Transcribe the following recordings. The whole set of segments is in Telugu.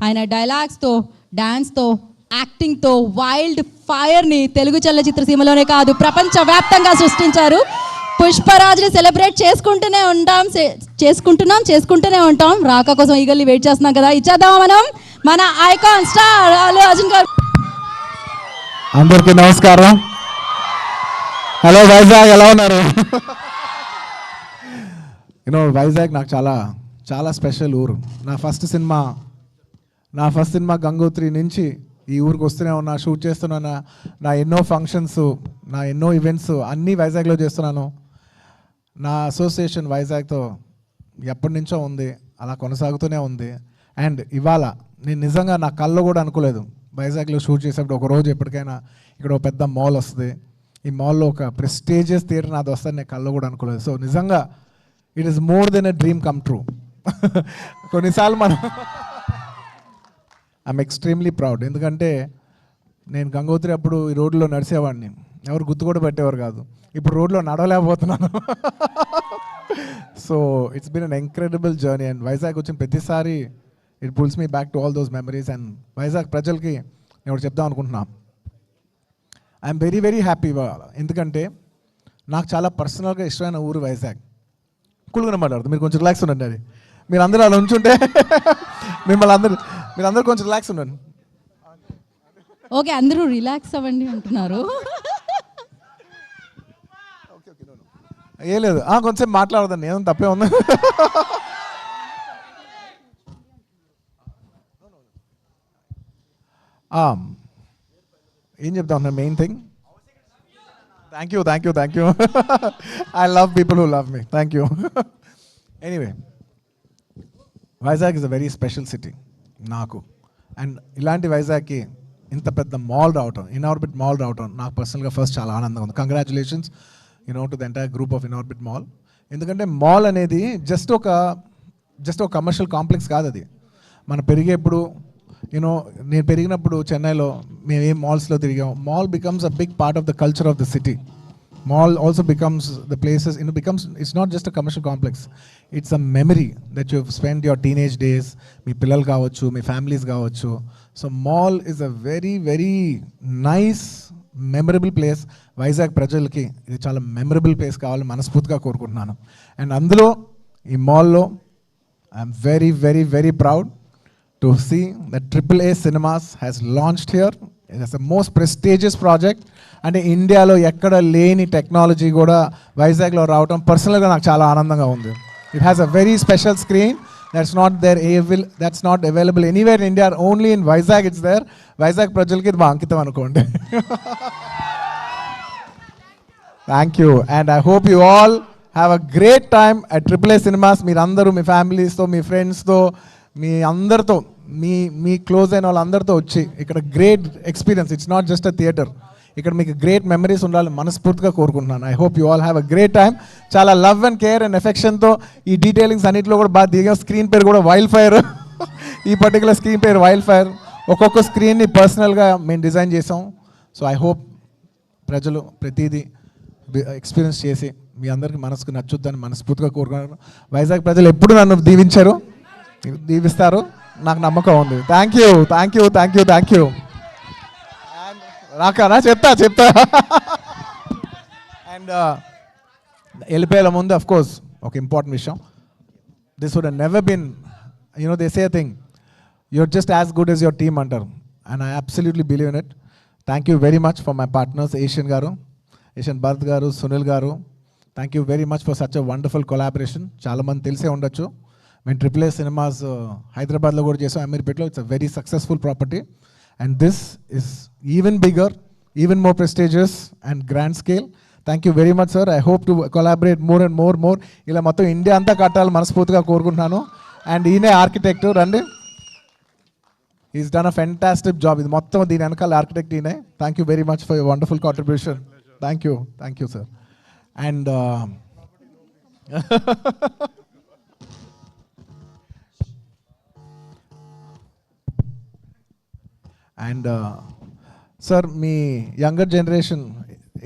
ఆయన డైలాగ్స్తో, డాన్స్తో, యాక్టింగ్తో వైల్డ్ ఫైర్ని తెలుగు చలనచిత్ర సీమలోనే కాదు ప్రపంచవ్యాప్తంగా సృష్టించారు. పుష్పరాజ్ని సెలబ్రేట్ చేసుకుంటూనే ఉంటాం. రాక కోసం ఈగల్ని వెయిట్ చేస్తున్నాం కదా, ఇచ్చేద్దామా మనం మన ఐకాన్ స్టార్ అల్లు అర్జున్ గారు. అందరికీ నమస్కారం. హలో వైజాగ్, ఎలా ఉన్నారు? వైజాగ్ నాకు చాలా చాలా స్పెషల్ ఊరు. నా ఫస్ట్ సినిమా గంగోత్రి నుంచి ఈ ఊరికి వస్తూనే ఉన్నా, షూట్ చేస్తున్నా. నా ఎన్నో ఫంక్షన్స్, నా ఎన్నో ఈవెంట్స్ అన్నీ వైజాగ్లో చేస్తున్నాను. నా అసోసియేషన్ వైజాగ్తో ఎప్పటి నుంచో ఉంది, అలా కొనసాగుతూనే ఉంది. అండ్ ఇవాళ నేను నిజంగా నా కళ్ళు కూడా అనుకోలేదు వైజాగ్లో షూట్ చేసేప్పుడు ఒకరోజు ఎప్పటికైనా ఇక్కడ ఒక పెద్ద మాల్ వస్తుంది, ఈ మాల్లో ఒక ప్రెస్టీజియస్ థియేటర్ నాది వస్తుంది, నేను కళ్ళు కూడా అనుకోలేదు. సో నిజంగా it is more than a dream come true. కొన్నిసార్లు ఐఎమ్ ఎక్స్ట్రీమ్లీ ప్రౌడ్. ఎందుకంటే నేను గంగోత్రి అప్పుడు ఈ రోడ్లో నడిచేవాడిని, ఎవరు గుర్తు కూడా పెట్టేవారు కాదు. ఇప్పుడు రోడ్లో నడవలేకపోతున్నాను. So it's been an incredible journey. And Vizag వచ్చిన ప్రతిసారి it pulls me back to all those memories. And Vizag ప్రజలకి నేను ఒకటి చెప్దాం అనుకుంటున్నా. I'm very very happy. ఎందుకంటే నాకు చాలా పర్సనల్గా ఇష్టమైన ఊరు వైజాగ్. కూల్గానే మాట్లాడుతుంది, మీరు కొంచెం రిలాక్స్ ఉండండి. అది మీరు అందరూ అలా ఉంచుంటే మీరందరూ కొంచెం రిలాక్స్ ఉండండి. ఓకే, అందరూ రిలాక్స్ అవ్వండి అంటున్నారు. ఏ లేదు, కొంచెం మాట్లాడదండి, ఏదో తప్పే ఉంది. ఏం చెప్తా ఉన్నా, main thing, thank you. I love people who love me. Thank you. Anyway, Vizag is a very special city నాకు. అండ్ ఇలాంటి వైజాగ్కి ఇంత పెద్ద మాల్ రావటం, ఇన్ఆర్బిట్ మాల్ రావటం నాకు పర్సనల్గా ఫస్ట్ చాలా ఆనందంగా ఉంది. Congratulations to the entire group of Inorbit mall. ఎందుకంటే మాల్ అనేది జస్ట్ ఒక కమర్షియల్ కాంప్లెక్స్ కాదు. అది మనం పెరిగేప్పుడు నేను పెరిగినప్పుడు చెన్నైలో మేము ఏం మాల్స్లో తిరిగాం. Mall becomes a big part of the culture of the city. Mall also becomes the places, it's not just a commercial complex, it's a memory that you've spent your teenage days, మీ పిల్లలు కావచ్చు, మీ ఫ్యామిలీస్ కావచ్చు. So mall is a very very nice memorable place. Vizag ప్రజలకి ఇది చాలా మెమరబుల్ ప్లేస్ కావాలని మనస్ఫూర్తిగా కోరుకుంటున్నాను. అండ్ అందులో ఈ మాల్లో I'm very very very proud to see that AAA Cinemas has launched here. It's the most prestigious project. అంటే ఇండియాలో ఎక్కడ లేని టెక్నాలజీ కూడా వైజాగ్లో రావటం పర్సనల్గా నాకు చాలా ఆనందంగా ఉంది. It has a very special screen that's not available anywhere in India, only in Vizag it's there. Vizag ప్రజలకి ఇది మా అంకితం అనుకోండి. Thank you. And I hope you all have a great time at AAA Cinemas. మీరందరూ మీ ఫ్యామిలీస్తో, మీ ఫ్రెండ్స్తో, మీ అందరితో, మీ క్లోజ్ అయిన వాళ్ళందరితో వచ్చి ఇక్కడ great experience, it's not just a theatre, ఇక్కడ మీకు గ్రేట్ మెమరీస్ ఉండాలని మనస్ఫూర్తిగా కోరుకుంటున్నాను. I hope you all have a great time. చాలా లవ్ అండ్ కేర్ అండ్ ఎఫెక్షన్తో ఈ డీటెయిలింగ్స్ అన్నింటిలో కూడా బాగా దిగా. స్క్రీన్ పేరు కూడా వైల్డ్ ఫైర్. ఈ పర్టికులర్ స్క్రీన్ పేరు వైల్డ్ ఫైర్. ఒక్కొక్క స్క్రీన్ని పర్సనల్గా మేము డిజైన్ చేసాం. సో ఐ హోప్ ప్రజలు ప్రతిదీ ఎక్స్పీరియన్స్ చేసి మీ అందరికీ మనసుకు నచ్చుద్దని మనస్ఫూర్తిగా కోరుకున్నాను. వైజాగ్ ప్రజలు ఎప్పుడు నన్ను దీవిస్తారు, నాకు నమ్మకం ఉంది. Thank you. రాకనా చెప్తా. అండ్ వెళ్ళిపోయేలా ముందు అఫ్ కోర్స్ ఒక ఇంపార్టెంట్ విషయం. This would never been, they say thing, you're just as good as your team అంటారు. And I absolutely believe in it. Thank you very much for my partners, Asian Bharat garu, Sunil garu. Thank you very much for such a wonderful collaboration. చాలామంది తెలిసే ఉండొచ్చు, మేము AAA Cinemas హైదరాబాద్లో కూడా చేసాం, అమీర్పేట్లో. It's a very successful property. And this is even bigger, even more prestigious and grand scale. Thank you very much, sir. I hope to collaborate more and more. ఇలా మొత్తం ఇండియా అంతా కట్టాలని మనస్ఫూర్తిగా కోరుకుంటున్నాను. అండ్ ఈయనే ఆర్కిటెక్ట్ రండి. Is done a fantastic job. ఇది మొత్తం దీని వెనకాల ఆర్కిటెక్ట్ ఈయనే. Thank you very much for your wonderful contribution. Thank you sir. And and sir, me younger generation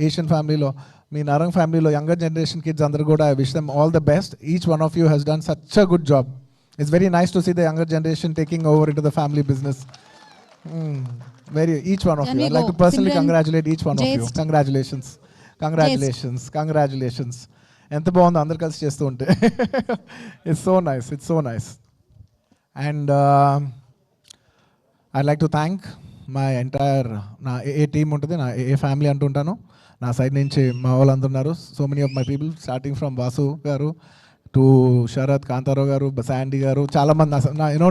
Asian ఫ్యామిలీలో, మీ నరంగ్ ఫ్యామిలీలో యంగర్ జనరేషన్ కిడ్స్ అందరూ కూడా I wish them all the best. Each one of you has done such a good job. It's very nice to see the younger generation taking over into the family business. Each one of Can you. we I'd like go? to personally Simran, congratulate each one of you. Jayest. Congratulations. ఎంత బాగుందో అందరు కలిసి చేస్తూ ఉంటే. It's so nice. And I'd like to thank my entire నా ఏ టీమ్ ఉంటుంది, నా ఏ ఫ్యామిలీ అంటుంటాను. నా సైడ్ నుంచి మా వాళ్ళు అందరున్నారు. So many of my people starting from Vasu garu to Sarath, Kantharao గారు, శాండీ గారు, చాలామంది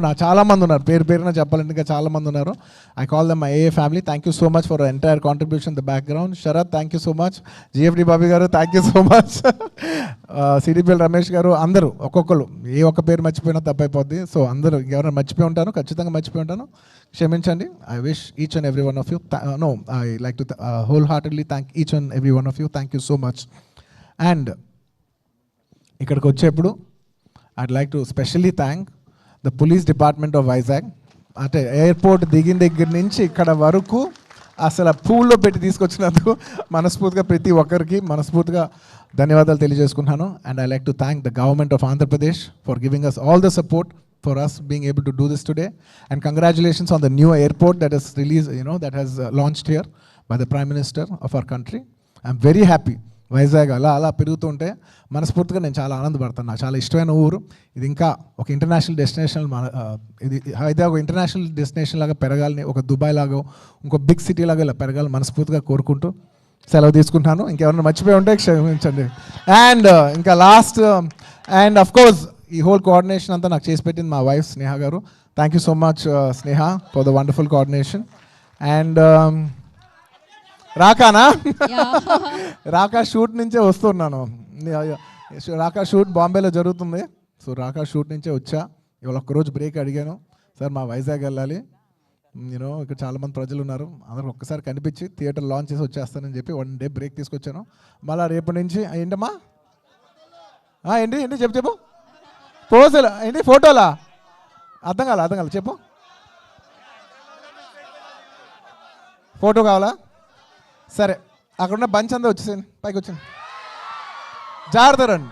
నా చాలామంది ఉన్నారు. పేరున చెప్పాలంటే ఇంకా చాలామంది ఉన్నారు. I call them my a family. Thank you so much for entire contribution the background. Sarath, thank you so much. GFD Bobby garu, thank you so much. CDPL Ramesh garu, అందరూ ఒక్కొక్కరు ఏ ఒక్క పేరు మర్చిపోయినా తప్పైపోద్ది. సో అందరూ ఎవరైనా మర్చిపోయి ఉంటాను, ఖచ్చితంగా మర్చిపోయి ఉంటాను, క్షమించండి. I wish each and every one of you I like to whole heartedly thank each and every one of you. Thank you so much. And ఇక్కడికి వచ్చేప్పుడు I'd like to specially thank the police department of Vizag. అంటే ఎయిర్పోర్ట్ దిగిన దగ్గర నుంచి ఇక్కడ వరకు అసలు పూల్లో పెట్టి తీసుకొచ్చినందుకు మనస్ఫూర్తిగా ప్రతి ఒక్కరికి మనస్ఫూర్తిగా ధన్యవాదాలు తెలియజేసుకుంటున్నాను. And I like to thank the government of Andhra Pradesh for giving us all the support for us being able to do this today. And congratulations on the new airport that is released, that has launched here by the Prime Minister of our country. I'm very happy. Vizag అలా పెరుగుతుంటే మనస్ఫూర్తిగా నేను చాలా ఆనందపడతాను. నాకు చాలా ఇష్టమైన ఊరు ఇది. ఇంకా ఒక ఇంటర్నేషనల్ డెస్టినేషన్, ఇది హైదరాబాద్ ఒక ఇంటర్నేషనల్ డెస్టినేషన్ లాగా పెరగాలని, ఒక దుబాయ్ లాగా ఇంకో బిగ్ సిటీ లాగా ఇలా పెరగాలని మనస్ఫూర్తిగా కోరుకుంటూ సెలవు తీసుకుంటాను. ఇంకెవరైనా మర్చిపోయి ఉంటే క్షమించండి. అండ్ ఇంకా లాస్ట్ అండ్ అఫ్ కోర్స్ ఈ హోల్ కోఆర్డినేషన్ అంతా నాకు చేసి పెట్టింది మా wife Sneha garu. Thank you so much Sneha for the wonderful coordination. And రాకానా రాకా షూట్ నుంచే వస్తున్నాను. రాకా షూట్ బాంబేలో జరుగుతుంది. సో రాకా షూట్ నుంచే వచ్చా. ఇవాళ ఒక్కరోజు బ్రేక్ అడిగాను, సార్ మా వైజాగ్ వెళ్ళాలి, ఇక్కడ చాలామంది ప్రజలు ఉన్నారు, అందరూ ఒక్కసారి కనిపించి థియేటర్ లాంచ్ చేసి వచ్చేస్తానని చెప్పి 1 డే బ్రేక్ తీసుకొచ్చాను. మళ్ళీ రేపటి నుంచి ఏంటమ్మా ఏంటి చెప్పు పోజులు ఏంటి, ఫోటోలా? అర్థం కాల చెప్పు. ఫోటో కావాలా? సరే, అక్కడున్న బంచ్ అంతా వచ్చేసాను, పైకి వచ్చాను. జాగ్రత్త రండి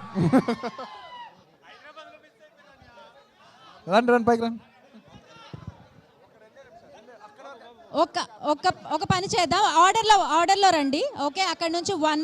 పైకి రండి. ఒక పని చేద్దాం, ఆర్డర్లో రండి. ఓకే, అక్కడ నుంచి 1